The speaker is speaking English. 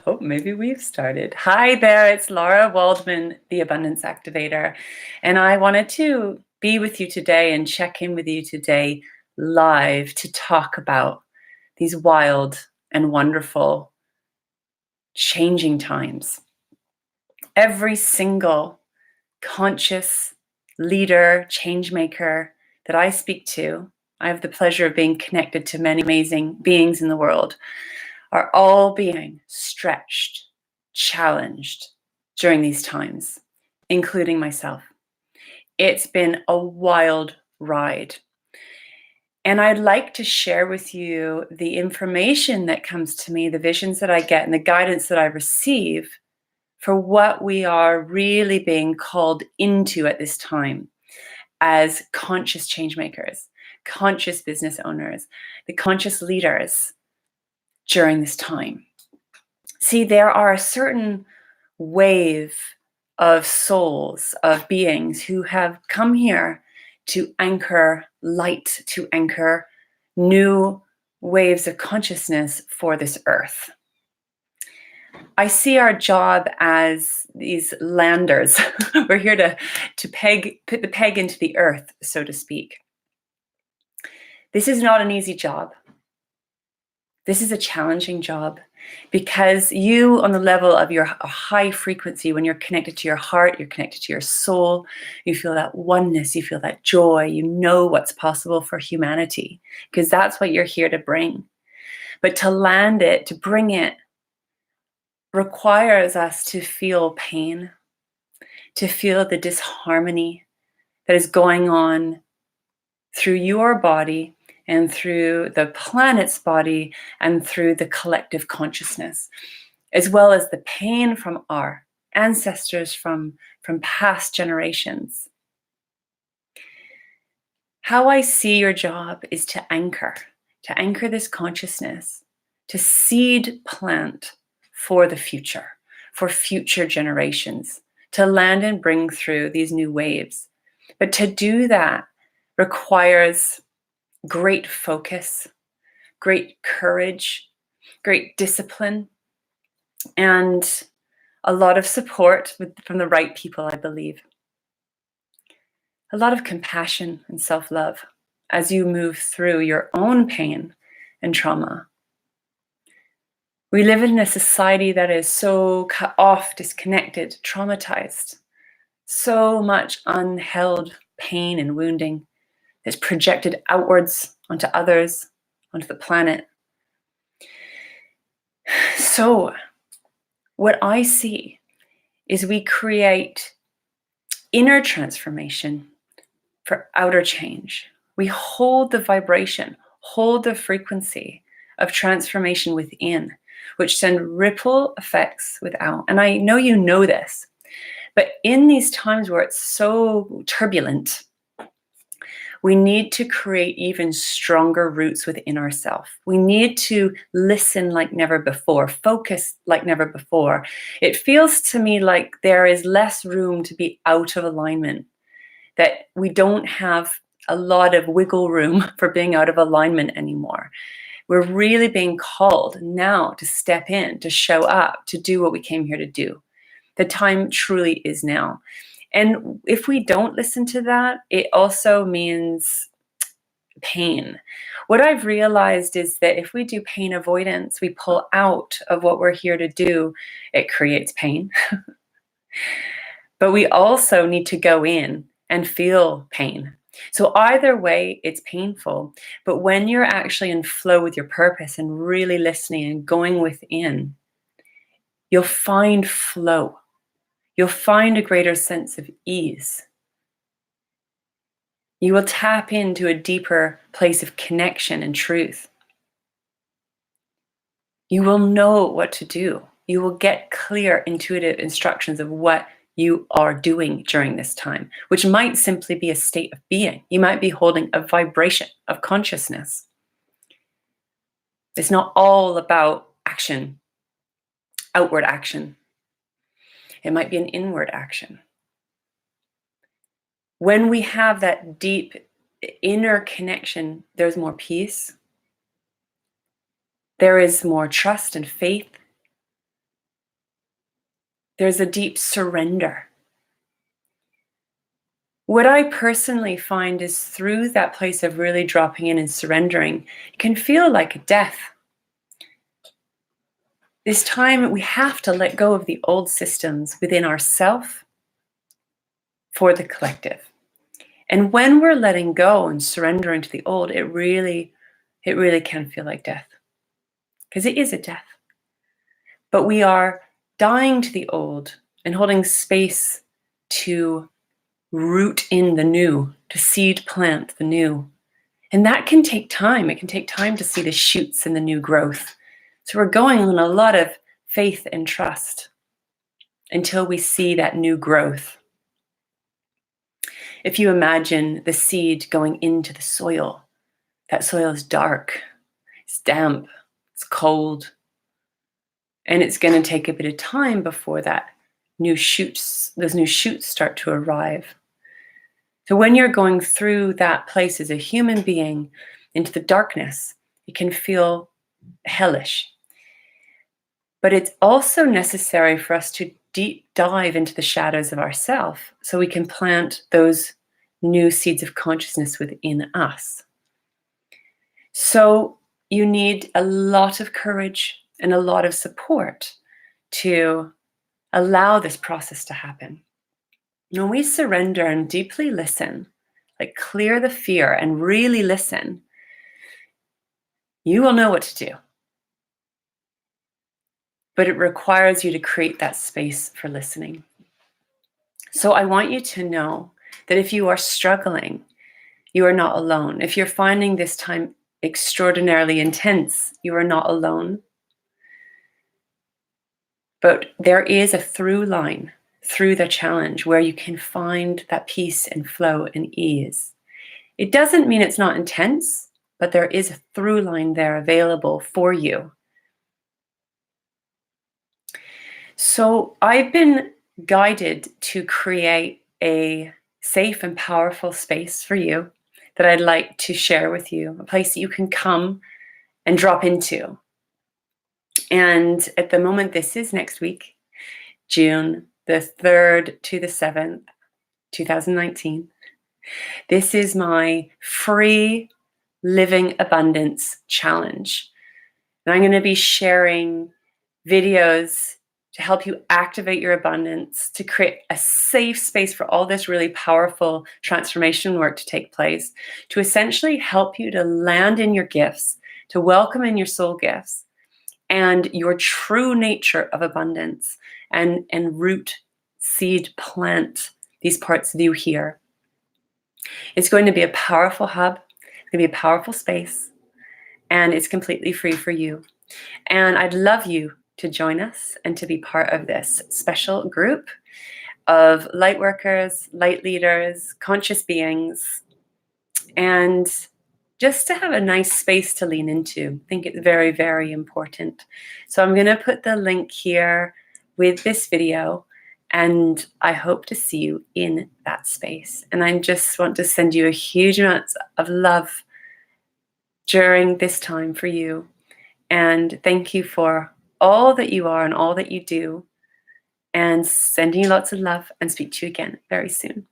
Oh, maybe we've started. Hi there, it's Lara Waldman, the Abundance Activator. And I wanted to be with you today and check in with you today live to talk about these wild and wonderful changing times. Every single conscious leader, change maker that I speak to, I have the pleasure of being connected to many amazing beings in the world, are all being stretched, challenged during these times, including myself. It's been a wild ride. And I'd like to share with you the information that comes to me, the visions that I get, and the guidance that I receive for what we are really being called into at this time as conscious change makers, conscious business owners, the conscious leaders during this time. See, there are a certain wave of souls, of beings who have come here to anchor light, to anchor new waves of consciousness for this earth. I see our job as these landers. We're here to put the peg into the earth, so to speak. This is not an easy job. This is a challenging job because you, on the level of your high frequency, when you're connected to your heart, you're connected to your soul, you feel that oneness, you feel that joy, you know what's possible for humanity, because that's what you're here to bring. But to land it, to bring it, requires us to feel pain, to feel the disharmony that is going on through your body and through the planet's body and through the collective consciousness, as well as the pain from our ancestors from past generations. How I see your job is to anchor this consciousness, to seed plant for the future, for future generations, to land and bring through these new waves. But to do that requires great focus, great courage, great discipline, and a lot of support from the right people, I believe. A lot of compassion and self-love as you move through your own pain and trauma. We live in a society that is so cut off, disconnected, traumatized. So much unheld pain and wounding is projected outwards onto others, onto the planet. So what I see is we create inner transformation for outer change. We hold the vibration, hold the frequency of transformation within, which send ripple effects without. And I know you know this, but in these times where it's so turbulent, we need to create even stronger roots within ourselves. We need to listen like never before, focus like never before. It feels to me like there is less room to be out of alignment, that we don't have a lot of wiggle room for being out of alignment anymore. We're really being called now to step in, to show up, to do what we came here to do. The time truly is now. And if we don't listen to that, it also means pain. What I've realized is that if we do pain avoidance, we pull out of what we're here to do, it creates pain. But we also need to go in and feel pain. So either way, it's painful. But when you're actually in flow with your purpose and really listening and going within, you'll find flow. You'll find a greater sense of ease. You will tap into a deeper place of connection and truth. You will know what to do. You will get clear, intuitive instructions of what you are doing during this time, which might simply be a state of being. You might be holding a vibration of consciousness. It's not all about action, outward action. It might be an inward action. When we have that deep inner connection, there's more peace. There is more trust and faith There's a deep surrender. What I personally find is through that place of really dropping in and surrendering, it can feel like a death. This time we have to let go of the old systems within ourself for the collective. And when we're letting go and surrendering to the old, it really can feel like death. Because it is a death. But we are dying to the old and holding space to root in the new, to seed plant the new. And that can take time. It can take time to see the shoots and the new growth. So we're going on a lot of faith and trust until we see that new growth. If you imagine the seed going into the soil, that soil is dark, it's damp, it's cold, and it's going to take a bit of time before those new shoots start to arrive. So when you're going through that place as a human being into the darkness, it can feel hellish. But it's also necessary for us to deep dive into the shadows of ourself so we can plant those new seeds of consciousness within us. So you need a lot of courage and a lot of support to allow this process to happen. When we surrender and deeply listen, like clear the fear and really listen, you will know what to do. But it requires you to create that space for listening. So I want you to know that if you are struggling, you are not alone. If you're finding this time extraordinarily intense, you are not alone. But there is a through line through the challenge where you can find that peace and flow and ease. It doesn't mean it's not intense, but there is a through line there available for you. So I've been guided to create a safe and powerful space for you that I'd like to share with you, a place that you can come and drop into. And at the moment, this is next week, June the 3rd to the 7th, 2019. This is my free Living Abundance Challenge. And I'm going to be sharing videos to help you activate your abundance, to create a safe space for all this really powerful transformation work to take place, to essentially help you to land in your gifts, to welcome in your soul gifts and your true nature of abundance, and root, seed, plant these parts of you here. It's going to be a powerful hub, it's going to be a powerful space, and it's completely free for you. And I'd love you to join us and to be part of this special group of light workers, light leaders, conscious beings, and just to have a nice space to lean into. I think it's very, very important. So I'm going to put the link here with this video, and I hope to see you in that space. And I just want to send you a huge amount of love during this time for you. And thank you for all that you are and all that you do. And sending you lots of love, and speak to you again very soon.